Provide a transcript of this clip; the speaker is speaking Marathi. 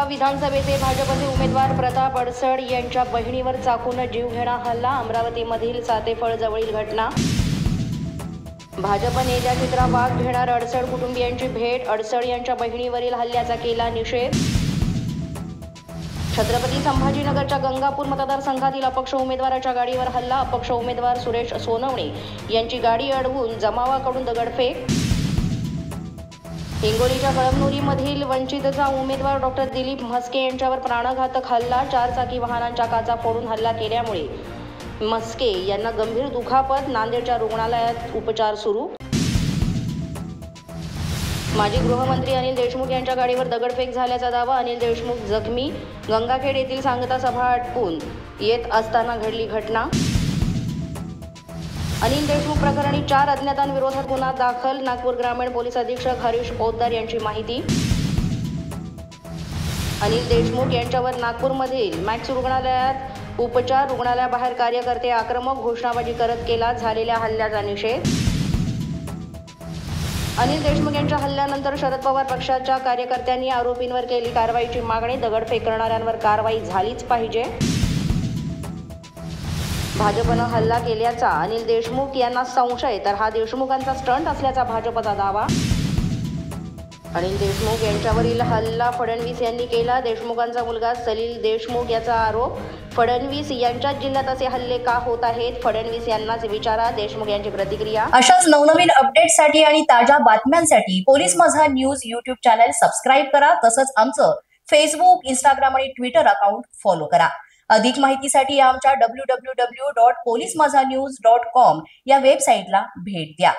विधानसभेचे भाजपचे उमेदवार प्रताप अडसड यांच्या बहिणीवर चाकून जीवघेणा हल्ला. अमरावतीमधील सातेफळ जवळील घटना. भाजप नेत्या चित्रा वाघ घेणार अडसड कुटुंबियांची भेट. अडसड यांच्या बहिणीवरील हल्ल्याचा केला निषेध. छत्रपती संभाजीनगरच्या गंगापूर मतदारसंघातील अपक्ष उमेदवाराच्या गाडीवर हल्ला. अपक्ष उमेदवार सुरेश सोनवणे यांची गाडी अडवून जमावाकडून दगडफेक. हिंगोलीच्या कळमनुरीमधील वंचितचा उमेदवार डॉक्टर दिलीप म्हस्के यांच्यावर प्राणघातक हल्ला. 4 चाकी वाहनांच्या काचा फोडून हल्ला केल्यामुळे म्हस्के यांना गंभीर दुखापत. नांदेडच्या रुग्णालयात उपचार सुरू. माजी गृहमंत्री अनिल देशमुख यांच्या गाडीवर दगडफेक झाल्याचा दावा. अनिल देशमुख जखमी. गंगाखेड येथील सांगता सभा आटपून येत असताना घडली घटना. अनिल देशमुख प्रकरणी 4 अज्ञातांविरोधात गुन्हा दाखल. नागपूर ग्रामीण पोलीस अधीक्षक हरीश पोद्दार यांची माहिती. अनिल देशमुख यांच्यावर नागपूरमधील मॅक्स रुग्णालयात उपचार. रुग्णालयाबाहेर कार्यकर्ते आक्रमक घोषणाबाजी करत केला झालेल्या हल्ल्याचा निषेध. अनिल देशमुख यांच्या हल्ल्यानंतर शरद पवार पक्षाच्या कार्यकर्त्यांनी आरोपींवर केली कारवाईची मागणी. दगडफेक करणाऱ्यांवर कारवाई झालीच पाहिजे. भाजपनं हल्ला केल्याचा अनिल देशमुख यांना संशय, तर हा देशमुखांचा स्टंट असल्याचा भाजपचा दावा. अनिल देशमुख यांच्यावरील हल्ला फडणवीस यांनी केला. देशमुखांचा मुलगा सलील देशमुख याचा आरोप. फडणवीस यांच्याच जिल्ह्यात असे हल्ले का होत आहेत? फडणवीस यांनाच विचारा. देशमुख यांची प्रतिक्रिया. अशाच नवनवीन अपडेट्ससाठी आणि ताज्या बातम्यांसाठी पोलीस माझा न्यूज YouTube चॅनल सबस्क्राईब करा. तसंच आमचं फेसबुक, इंस्टाग्राम आणि ट्विटर अकाउंट फॉलो करा. अधिक माहितीसाठी आमच्या www.polismazanews.com या वेबसाईटला भेट द्या.